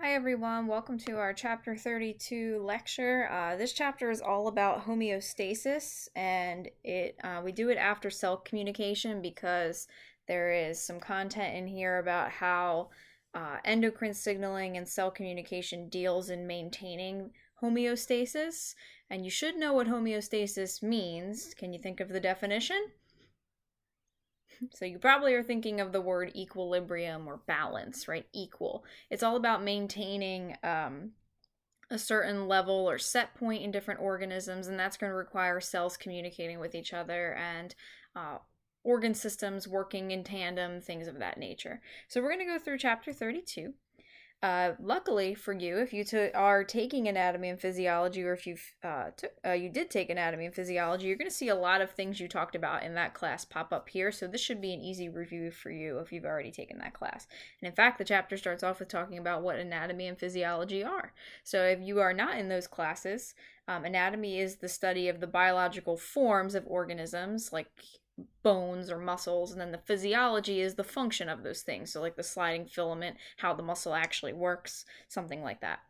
Hi everyone, welcome to our chapter 32 lecture. This chapter is all about homeostasis, and we do it after cell communication because there is some content in here about how endocrine signaling and cell communication deals in maintaining homeostasis. And you should know what homeostasis means. Can you think of the definition? So you probably are thinking of the word equilibrium or balance, right? Equal. It's all about maintaining a certain level or set point in different organisms, and that's going to require cells communicating with each other and organ systems working in tandem, things of that nature. So we're going to go through chapter 32. Luckily for you, if you are taking anatomy and physiology, or if you did take anatomy and physiology, you're going to see a lot of things you talked about in that class pop up here. So this should be an easy review for you if you've already taken that class. And in fact, the chapter starts off with talking about what anatomy and physiology are. So if you are not in those classes, anatomy is the study of the biological forms of organisms, like bones or muscles, and then the physiology is the function of those things, so like the sliding filament, how the muscle actually works, something like that.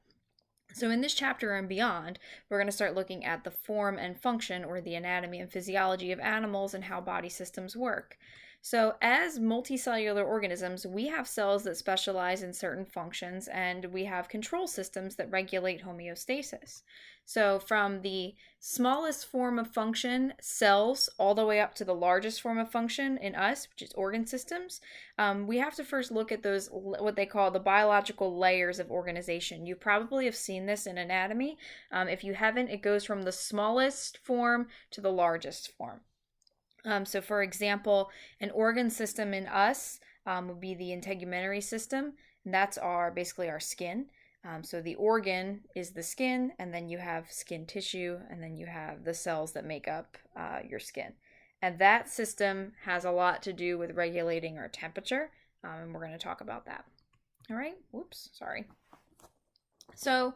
So in this chapter and beyond, we're going to start looking at the form and function, or the anatomy and physiology of animals and how body systems work. So as multicellular organisms, we have cells that specialize in certain functions, and we have control systems that regulate homeostasis. So from the smallest form of function, cells, all the way up to the largest form of function in us, which is organ systems, we have to first look at those, what they call the biological layers of organization. You probably have seen this in anatomy. If you haven't, it goes from the smallest form to the largest form. So for example, an organ system in us would be the integumentary system, and that's basically our skin. So the organ is the skin, and then you have skin tissue, and then you have the cells that make up your skin. And that system has a lot to do with regulating our temperature, and we're going to talk about that. All right, whoops, sorry. So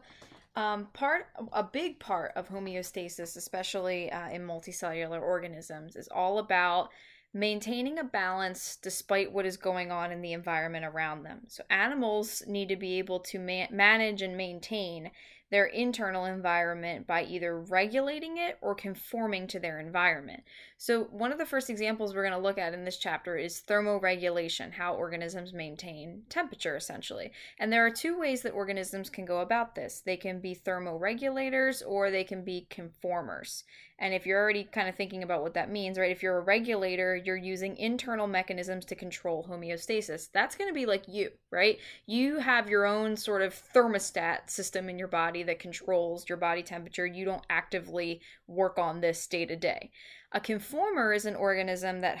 a big part of homeostasis, especially in multicellular organisms, is all about maintaining a balance despite what is going on in the environment around them. So animals need to be able to manage and maintain their internal environment by either regulating it or conforming to their environment. So one of the first examples we're going to look at in this chapter is thermoregulation, how organisms maintain temperature, essentially. And there are two ways that organisms can go about this. They can be thermoregulators, or they can be conformers. And if you're already kind of thinking about what that means, right? If you're a regulator, you're using internal mechanisms to control homeostasis. That's going to be like you, right? You have your own sort of thermostat system in your body that controls your body temperature. You don't actively work on this day to day. A conformer is an organism that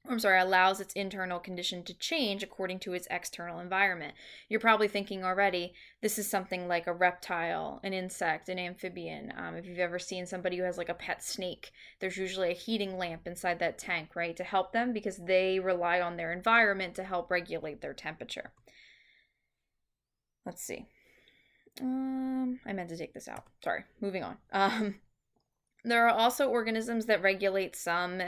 allows its internal condition to change according to its external environment. You're probably thinking already, this is something like a reptile, an insect, an amphibian. If you've ever seen somebody who has like a pet snake, there's usually a heating lamp inside that tank, right, to help them, because they rely on their environment to help regulate their temperature. Let's see. I meant to take this out. Sorry, moving on. There are also organisms that regulate some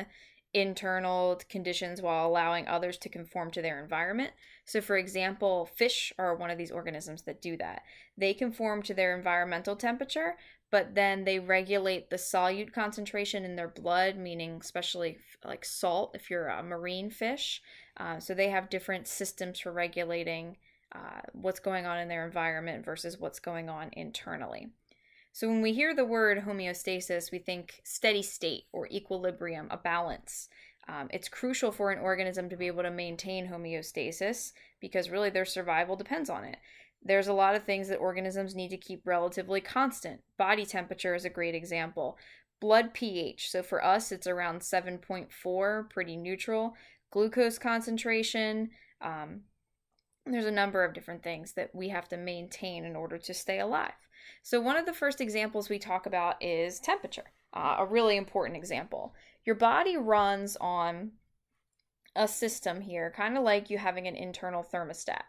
internal conditions while allowing others to conform to their environment. So for example, fish are one of these organisms that do that. They conform to their environmental temperature, but then they regulate the solute concentration in their blood, meaning especially like salt if you're a marine fish. So they have different systems for regulating what's going on in their environment versus what's going on internally. So when we hear the word homeostasis, we think steady state or equilibrium, a balance. It's crucial for an organism to be able to maintain homeostasis because really their survival depends on it. There's a lot of things that organisms need to keep relatively constant. Body temperature is a great example. Blood pH, so for us it's around 7.4, pretty neutral. Glucose concentration, there's a number of different things that we have to maintain in order to stay alive. So one of the first examples we talk about is temperature, a really important example. Your body runs on a system here, kind of like you having an internal thermostat.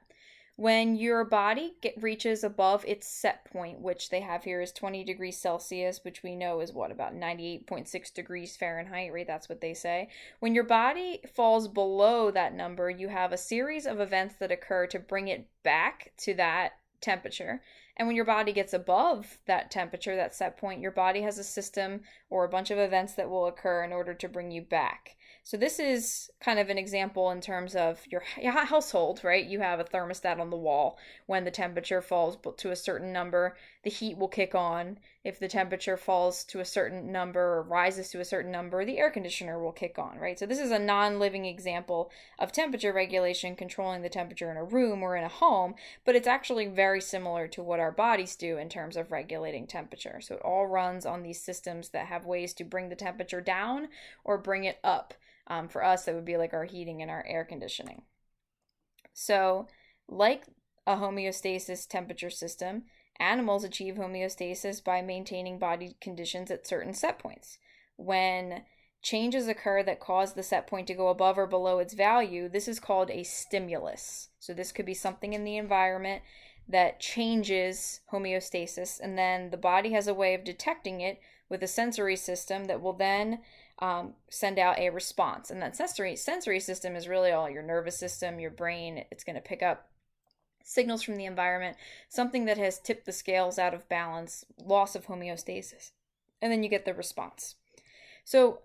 When your body reaches above its set point, which they have here is 20 degrees Celsius, which we know is what, about 98.6 degrees Fahrenheit, right? That's what they say. When your body falls below that number, you have a series of events that occur to bring it back to that temperature. And when your body gets above that temperature, that set point, your body has a system or a bunch of events that will occur in order to bring you back. So this is kind of an example in terms of your household, right? You have a thermostat on the wall. When the temperature falls to a certain number, the heat will kick on. If the temperature falls to a certain number or rises to a certain number, the air conditioner will kick on, right? So this is a non-living example of temperature regulation, controlling the temperature in a room or in a home, but it's actually very similar to what our bodies do in terms of regulating temperature. So it all runs on these systems that have ways to bring the temperature down or bring it up. For us, that would be like our heating and our air conditioning. So, like a homeostasis temperature system, animals achieve homeostasis by maintaining body conditions at certain set points. When changes occur that cause the set point to go above or below its value, this is called a stimulus. So, this could be something in the environment that changes homeostasis, and then the body has a way of detecting it with a sensory system that will then send out a response. And that sensory system is really all your nervous system, your brain. It's going to pick up signals from the environment, something that has tipped the scales out of balance, loss of homeostasis, and then you get the response. So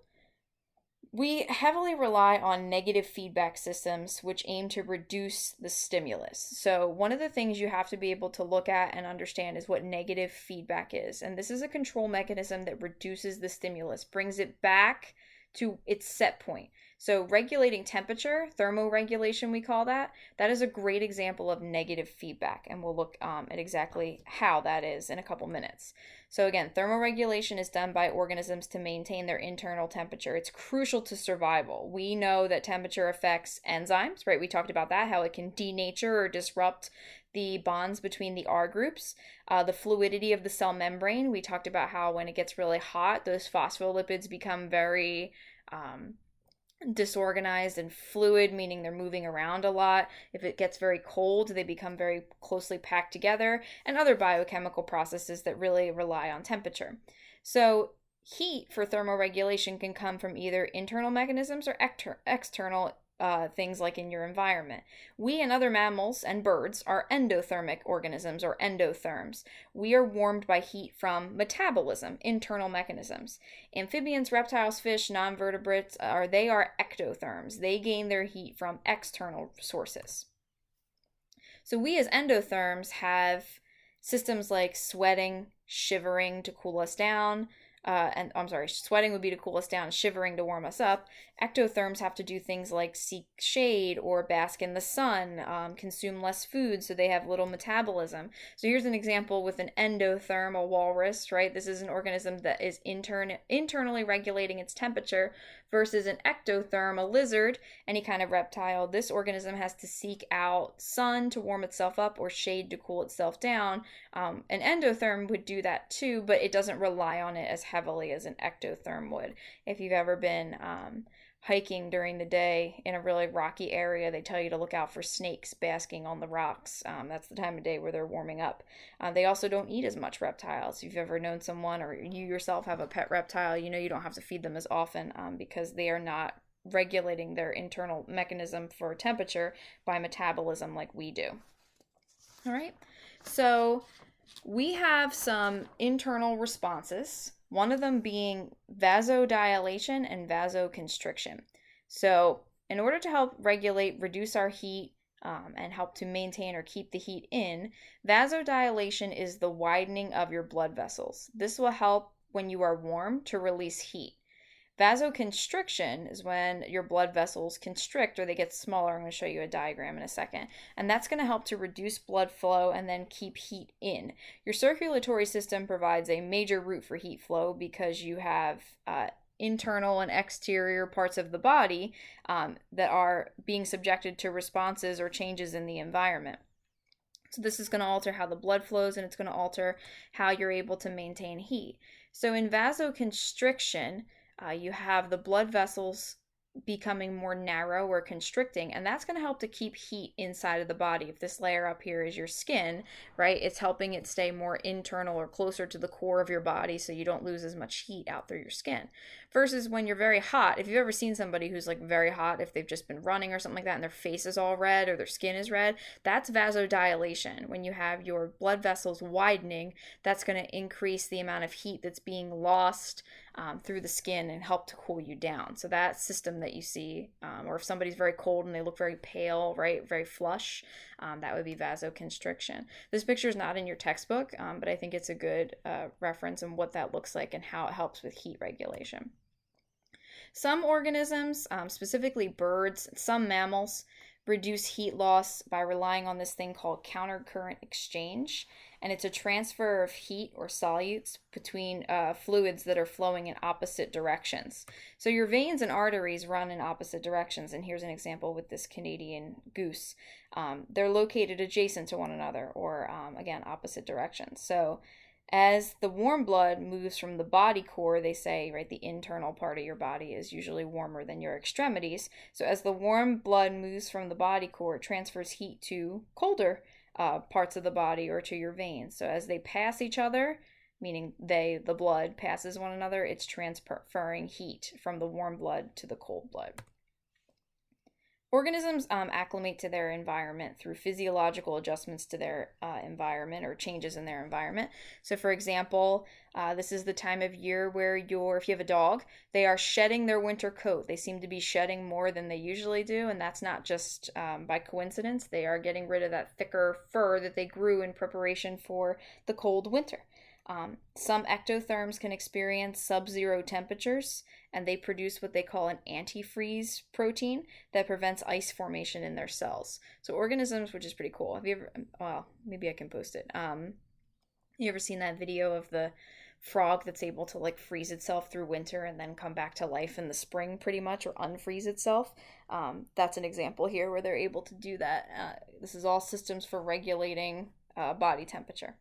we heavily rely on negative feedback systems, which aim to reduce the stimulus. So one of the things you have to be able to look at and understand is what negative feedback is. And this is a control mechanism that reduces the stimulus, brings it back to its set point. So regulating temperature, thermoregulation we call that, that is a great example of negative feedback. And we'll look at exactly how that is in a couple minutes. So again, thermoregulation is done by organisms to maintain their internal temperature. It's crucial to survival. We know that temperature affects enzymes, right? We talked about that, how it can denature or disrupt the bonds between the R groups. The fluidity of the cell membrane, we talked about how when it gets really hot, those phospholipids become very disorganized and fluid, meaning they're moving around a lot. If it gets very cold, they become very closely packed together, and other biochemical processes that really rely on temperature. So heat for thermoregulation can come from either internal mechanisms or external things like in your environment. We and other mammals and birds are endothermic organisms or endotherms. We are warmed by heat from metabolism, internal mechanisms. Amphibians, reptiles, fish, non-vertebrates are ectotherms. They gain their heat from external sources. So we as endotherms have systems like sweating, shivering to cool us down, sweating would be to cool us down, shivering to warm us up. Ectotherms have to do things like seek shade or bask in the sun, consume less food, so they have little metabolism. So here's an example with an endotherm, a walrus, right? This is an organism that is internally regulating its temperature versus an ectotherm, a lizard, any kind of reptile. This organism has to seek out sun to warm itself up or shade to cool itself down. An endotherm would do that too, but it doesn't rely on it as heavily as an ectotherm would. If you've ever been hiking during the day in a really rocky area, they tell you to look out for snakes basking on the rocks. That's the time of day where they're warming up. They also don't eat as much reptiles. If you've ever known someone or you yourself have a pet reptile, you know you don't have to feed them as often because they are not regulating their internal mechanism for temperature by metabolism like we do. All right, so we have some internal responses, one of them being vasodilation and vasoconstriction. So in order to help reduce our heat and help to maintain or keep the heat in, vasodilation is the widening of your blood vessels. This will help when you are warm to release heat. Vasoconstriction is when your blood vessels constrict or they get smaller. I'm going to show you a diagram in a second. And that's going to help to reduce blood flow and then keep heat in. Your circulatory system provides a major route for heat flow because you have internal and exterior parts of the body that are being subjected to responses or changes in the environment. So this is going to alter how the blood flows and it's going to alter how you're able to maintain heat. So in vasoconstriction, you have the blood vessels becoming more narrow or constricting, and that's going to help to keep heat inside of the body. If this layer up here is your skin, right, it's helping it stay more internal or closer to the core of your body so you don't lose as much heat out through your skin. Versus when you're very hot, if you've ever seen somebody who's like very hot, if they've just been running or something like that and their face is all red or their skin is red, that's vasodilation. When you have your blood vessels widening, that's going to increase the amount of heat that's being lost through the skin and help to cool you down. So that system that you see, or if somebody's very cold and they look very pale, right, very flush, that would be vasoconstriction. This picture is not in your textbook, but I think it's a good reference on what that looks like and how it helps with heat regulation. Some organisms, specifically birds, some mammals, reduce heat loss by relying on this thing called countercurrent exchange. And it's a transfer of heat or solutes between fluids that are flowing in opposite directions. So your veins and arteries run in opposite directions. And here's an example with this Canadian goose. They're located adjacent to one another, or again, opposite directions. So as the warm blood moves from the body core, they say, right, the internal part of your body is usually warmer than your extremities. So as the warm blood moves from the body core, it transfers heat to colder parts of the body or to your veins. So as they pass each other, meaning the blood passes one another, it's transferring heat from the warm blood to the cold blood. Organisms acclimate to their environment through physiological adjustments to their environment or changes in their environment. So for example, this is the time of year where if you have a dog, they are shedding their winter coat. They seem to be shedding more than they usually do, and that's not just by coincidence. They are getting rid of that thicker fur that they grew in preparation for the cold winter. Some ectotherms can experience sub-zero temperatures, and they produce what they call an antifreeze protein that prevents ice formation in their cells. So organisms, which is pretty cool. Have you ever, well, maybe I can post it. You ever seen that video of the frog that's able to like freeze itself through winter and then come back to life in the spring pretty much, or unfreeze itself? That's an example here where they're able to do that. This is all systems for regulating body temperature.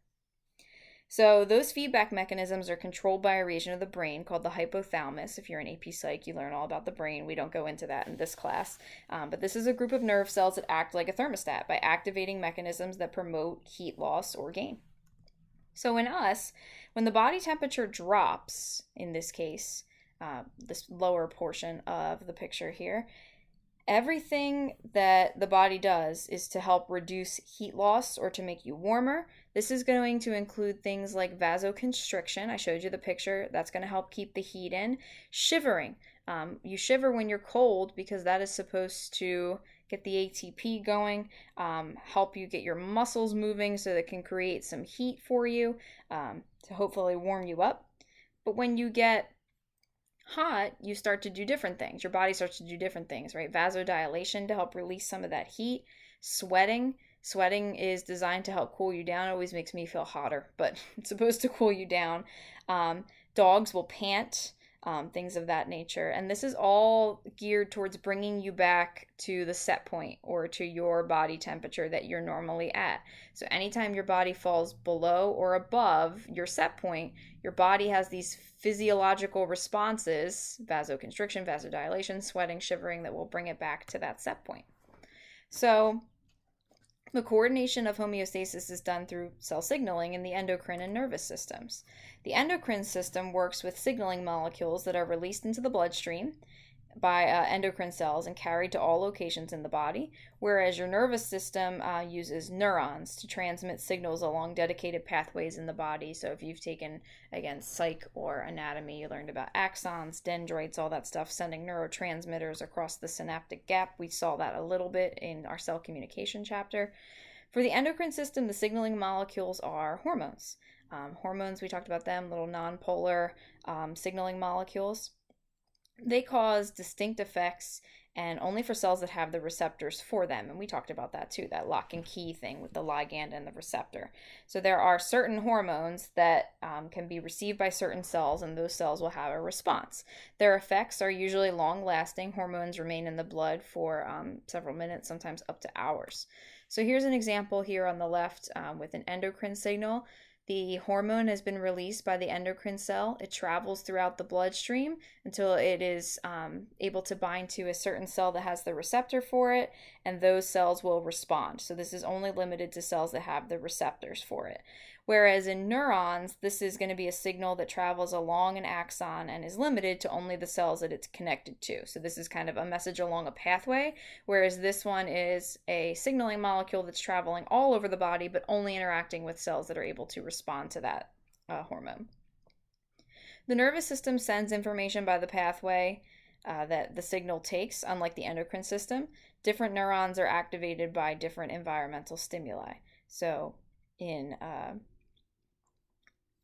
So those feedback mechanisms are controlled by a region of the brain called the hypothalamus. If you're in AP Psych, you learn all about the brain. We don't go into that in this class. But this is a group of nerve cells that act like a thermostat by activating mechanisms that promote heat loss or gain. So in us, when the body temperature drops, in this case, this lower portion of the picture here, everything that the body does is to help reduce heat loss or to make you warmer. This is going to include things like vasoconstriction. I showed you the picture. That's going to help keep the heat in. Shivering. You shiver when you're cold because that is supposed to get the ATP going, help you get your muscles moving so that it can create some heat for you to hopefully warm you up. But when you get hot, you start to do different things. Your body starts to do different things, right? Vasodilation to help release some of that heat. Sweating. Sweating is designed to help cool you down. It always makes me feel hotter, but it's supposed to cool you down. Dogs will pant, things of that nature. And this is all geared towards bringing you back to the set point or to your body temperature that you're normally at. So anytime your body falls below or above your set point, your body has these physiological responses, vasoconstriction, vasodilation, sweating, shivering, that will bring it back to that set point. So the coordination of homeostasis is done through cell signaling in the endocrine and nervous systems. The endocrine system works with signaling molecules that are released into the bloodstream by endocrine cells and carried to all locations in the body, whereas your nervous system uses neurons to transmit signals along dedicated pathways in the body. So if you've taken, again, psych or anatomy, you learned about axons, dendrites, all that stuff, sending neurotransmitters across the synaptic gap. We saw that a little bit in our cell communication chapter. For the endocrine system, the signaling molecules are hormones. Hormones, we talked about them, little nonpolar signaling molecules. They cause distinct effects and only for cells that have the receptors for them. And we talked about that too, that lock and key thing with the ligand and the receptor. So there are certain hormones that can be received by certain cells, and those cells will have a response. Their effects are usually long-lasting. Hormones remain in the blood for several minutes, sometimes up to hours. So here's an example here on the left with an endocrine signal. The hormone has been released by the endocrine cell. It travels throughout the bloodstream until it is able to bind to a certain cell that has the receptor for it, and those cells will respond. So this is only limited to cells that have the receptors for it. Whereas in neurons, this is going to be a signal that travels along an axon and is limited to only the cells that it's connected to. So this is kind of a message along a pathway, whereas this one is a signaling molecule that's traveling all over the body, but only interacting with cells that are able to respond to that hormone. The nervous system sends information by the pathway that the signal takes, unlike the endocrine system. Different neurons are activated by different environmental stimuli. So in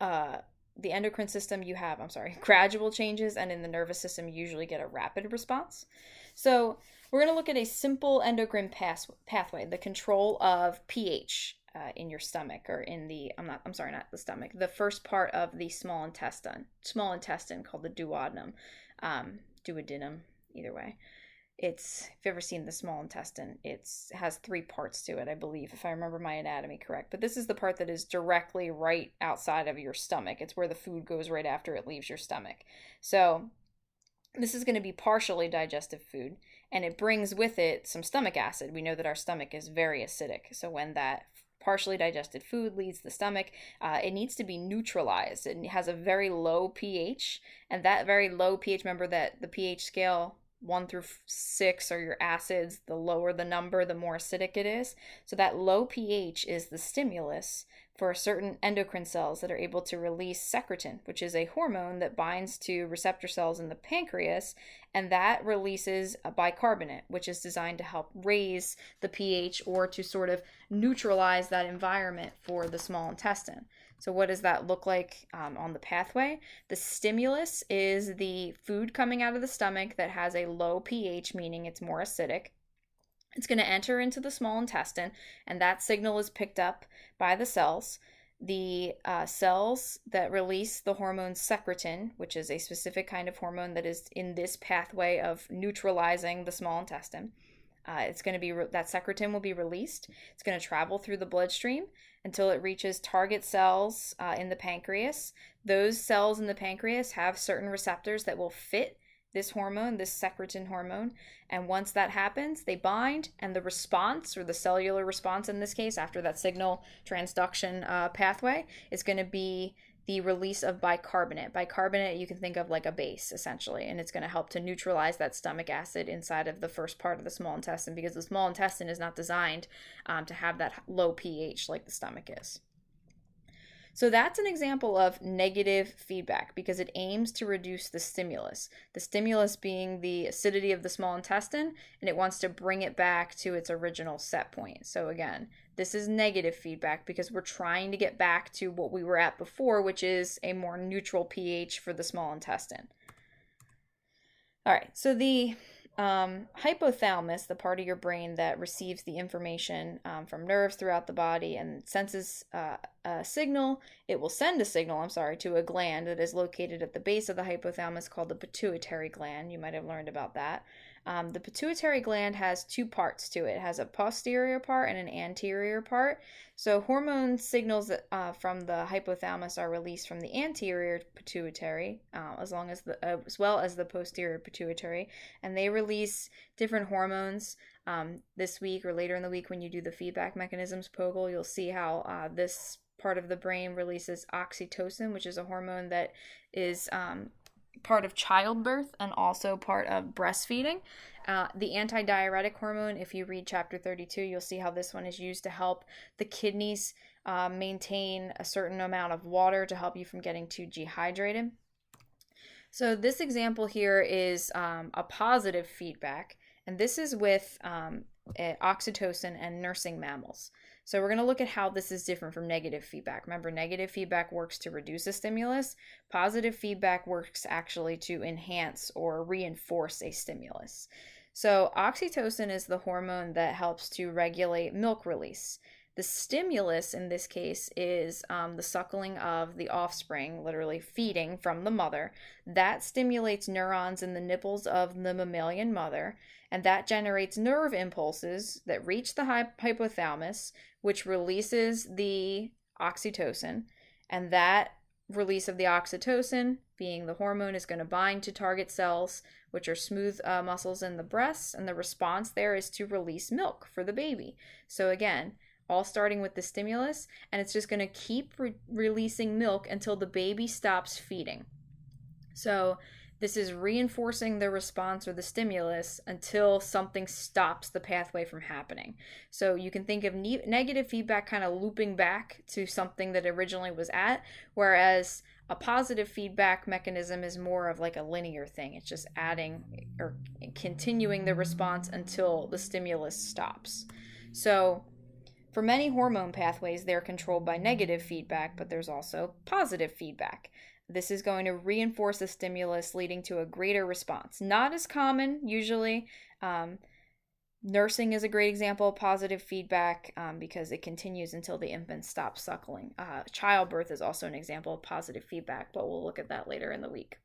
the endocrine system, you have, gradual changes, and in the nervous system, you usually get a rapid response. So we're going to look at a simple endocrine pathway, the control of pH in your stomach, or in the, not the stomach, the first part of the small intestine called the duodenum, duodenum, either way. If you've ever seen the small intestine, it has 3 parts to it, I believe, if I remember my anatomy correct. But this is the part that is directly right outside of your stomach. It's where the food goes right after it leaves your stomach. So this is going to be partially digested food, and it brings with it some stomach acid. We know that our stomach is very acidic. So when that partially digested food leaves the stomach, it needs to be neutralized. It has a very low pH, and that very low pH, remember that the pH scale 1 through 6 are your acids. The lower the number, the more acidic it is. So that low pH is the stimulus for certain endocrine cells that are able to release secretin, which is a hormone that binds to receptor cells in the pancreas, and that releases a bicarbonate, which is designed to help raise the pH or to sort of neutralize that environment for the small intestine. So what does that look like on the pathway? The stimulus is the food coming out of the stomach that has a low pH, meaning it's more acidic. It's going to enter into the small intestine, and that signal is picked up by the cells. The cells that release the hormone secretin, which is a specific kind of hormone that is in this pathway of neutralizing the small intestine, it's going to be that secretin will be released. It's going to travel through the bloodstream until it reaches target cells in the pancreas. Those cells in the pancreas have certain receptors that will fit this hormone, this secretin hormone. And once that happens, they bind, and the response, or the cellular response in this case, after that signal transduction pathway, is going to be the release of bicarbonate. Bicarbonate you can think of like a base, essentially, and it's going to help to neutralize that stomach acid inside of the first part of the small intestine, because the small intestine is not designed to have that low pH like the stomach is. So that's an example of negative feedback because it aims to reduce the stimulus being the acidity of the small intestine, and it wants to bring it back to its original set point. So again, this is negative feedback because we're trying to get back to what we were at before, which is a more neutral pH for the small intestine. All right, so the hypothalamus, the part of your brain that receives the information from nerves throughout the body and senses a signal, it will send a signal, to a gland that is located at the base of the hypothalamus called the pituitary gland. You might have learned about that. The pituitary gland has 2 parts to it. It has a posterior part and an anterior part. So hormone signals from the hypothalamus are released from the anterior pituitary, as well as the posterior pituitary, and they release different hormones. This week or later in the week, when you do the feedback mechanisms POGIL, you'll see how this part of the brain releases oxytocin, which is a hormone that is part of childbirth and also part of breastfeeding. The antidiuretic hormone, if you read chapter 32, you'll see how this one is used to help the kidneys maintain a certain amount of water to help you from getting too dehydrated. So this example here is a positive feedback, and this is with oxytocin and nursing mammals. So we're going to look at how this is different from negative feedback. Remember, negative feedback works to reduce a stimulus. Positive feedback works actually to enhance or reinforce a stimulus. So oxytocin is the hormone that helps to regulate milk release. The stimulus in this case is the suckling of the offspring, literally feeding from the mother. That stimulates neurons in the nipples of the mammalian mother, and that generates nerve impulses that reach the hypothalamus, which releases the oxytocin, And that release of the oxytocin, being the hormone, is going to bind to target cells, which are smooth muscles in the breasts, and the response there is to release milk for the baby. So again, all starting with the stimulus, and it's just going to keep releasing milk until the baby stops feeding. So this is reinforcing the response or the stimulus until something stops the pathway from happening. So you can think of negative feedback kind of looping back to something that originally was at, whereas a positive feedback mechanism is more of like a linear thing. It's just adding or continuing the response until the stimulus stops. So for many hormone pathways, they're controlled by negative feedback, but there's also positive feedback. This is going to reinforce the stimulus, leading to a greater response. Not as common, usually. Nursing is a great example of positive feedback because it continues until the infant stops suckling. Childbirth is also an example of positive feedback, but we'll look at that later in the week.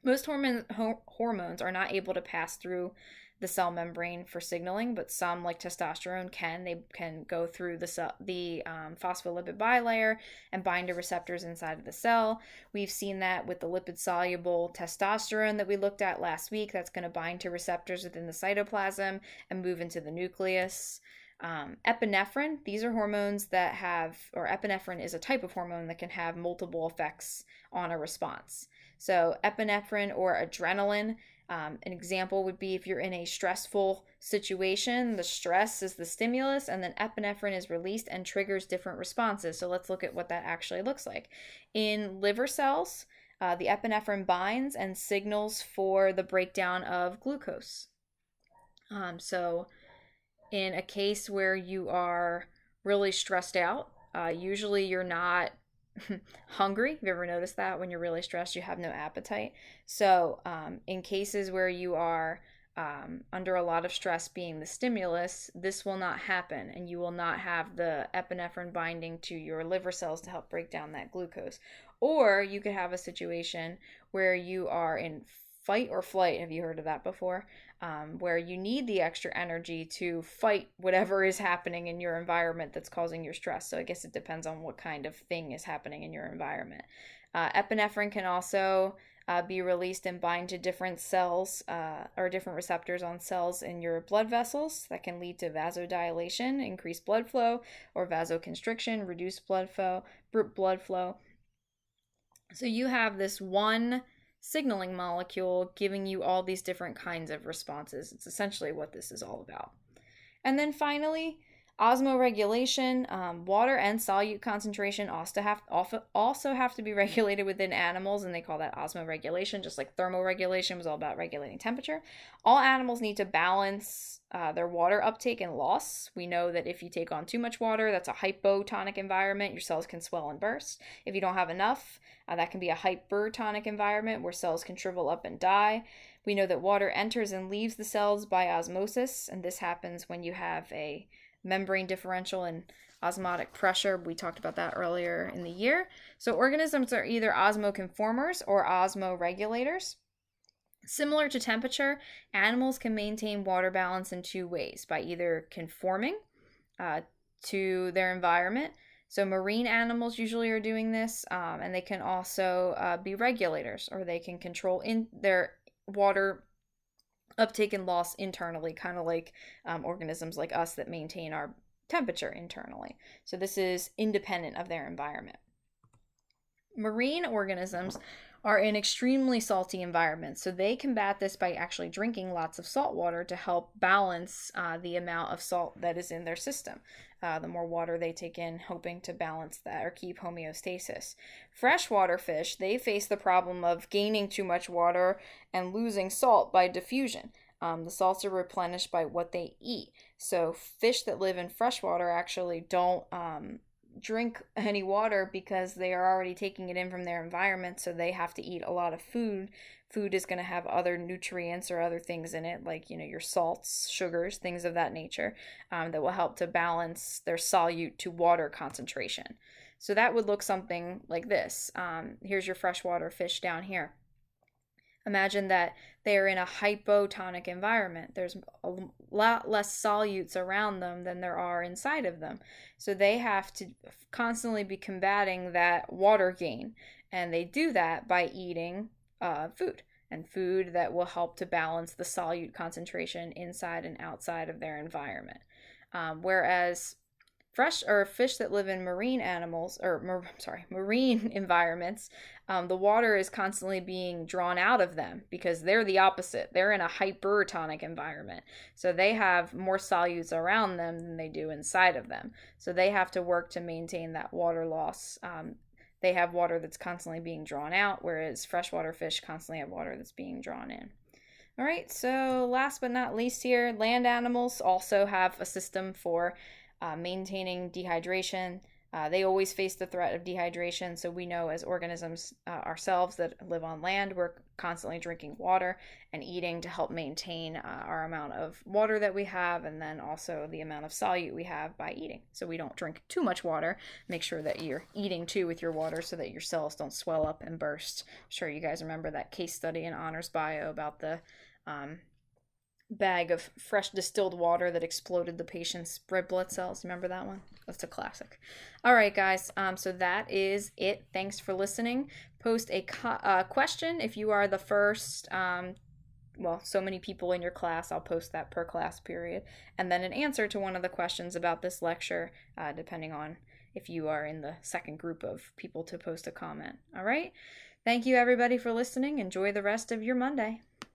Most hormones are not able to pass through the cell membrane for signaling, but some, like testosterone, can. They can go through the phospholipid bilayer and bind to receptors inside of the cell. We've seen that with the lipid-soluble testosterone that we looked at last week. That's going to bind to receptors within the cytoplasm and move into the nucleus. Epinephrine, these are hormones that have, or epinephrine is a type of hormone that can have multiple effects on a response. So epinephrine or adrenaline, an example would be if you're in a stressful situation, the stress is the stimulus, and then epinephrine is released and triggers different responses. So let's look at what that actually looks like. In liver cells, the epinephrine binds and signals for the breakdown of glucose. So in a case where you are really stressed out, usually you're not hungry. Have you ever noticed that when you're really stressed, you have no appetite? So in cases where you are under a lot of stress being the stimulus, this will not happen, and you will not have the epinephrine binding to your liver cells to help break down that glucose. Or you could have a situation where you are in fight or flight. Have you heard of that before? Where you need the extra energy to fight whatever is happening in your environment that's causing your stress. So I guess it depends on what kind of thing is happening in your environment. Epinephrine can also be released and bind to different cells or different receptors on cells in your blood vessels. That can lead to vasodilation, increased blood flow, or vasoconstriction, reduced blood flow. So you have this one signaling molecule giving you all these different kinds of responses. It's essentially what this is all about. And then finally, osmoregulation. Water and solute concentration also have to be regulated within animals, and they call that osmoregulation, just like thermoregulation was all about regulating temperature. All animals need to balance their water uptake and loss. We know that if you take on too much water, that's a hypotonic environment. Your cells can swell and burst. If you don't have enough, that can be a hypertonic environment where cells can shrivel up and die. We know that water enters and leaves the cells by osmosis, and this happens when you have a membrane differential and osmotic pressure. We talked about that earlier in the year. So organisms are either osmoconformers or osmoregulators. Similar to temperature, animals can maintain water balance in two ways: by either conforming to their environment. So marine animals usually are doing this, and they can also be regulators, or they can control in their water uptake and loss internally, kind of like organisms like us that maintain our temperature internally. So this is independent of their environment. Marine organisms are in extremely salty environments, so they combat this by actually drinking lots of salt water to help balance the amount of salt that is in their system. The more water they take in, hoping to balance that or keep homeostasis. Freshwater fish, they face the problem of gaining too much water and losing salt by diffusion. The salts are replenished by what they eat. So fish that live in freshwater actually don't drink any water because they are already taking it in from their environment, so they have to eat a lot of food. Food is going to have other nutrients or other things in it, like your salts, sugars, things of that nature, that will help to balance their solute to water concentration. So that would look something like this. Here's your freshwater fish down here. Imagine that they're in a hypotonic environment. There's a lot less solutes around them than there are inside of them. So they have to constantly be combating that water gain. And they do that by eating food, and food that will help to balance the solute concentration inside and outside of their environment. Whereas fresh or fish that live in marine animals or marine environments, the water is constantly being drawn out of them because they're the opposite. They're in a hypertonic environment, so they have more solutes around them than they do inside of them, so they have to work to maintain that water loss. They have water that's constantly being drawn out, whereas freshwater fish constantly have water that's being drawn in. All right, so last but not least here, land animals also have a system for maintaining dehydration. They always face the threat of dehydration, so we know as organisms ourselves that live on land, we're constantly drinking water and eating to help maintain our amount of water that we have, and then also the amount of solute we have by eating. So we don't drink too much water. Make sure that you're eating too with your water so that your cells don't swell up and burst. I'm sure you guys remember that case study in Honors Bio about the bag of fresh distilled water that exploded the patient's red blood cells. Remember that one? That's a classic. All right, guys. So that is it. Thanks for listening. Post a question if you are the first. So many people in your class. I'll post that per class period, and then an answer to one of the questions about this lecture, depending on if you are in the second group of people to post a comment. All right. Thank you, everybody, for listening. Enjoy the rest of your Monday.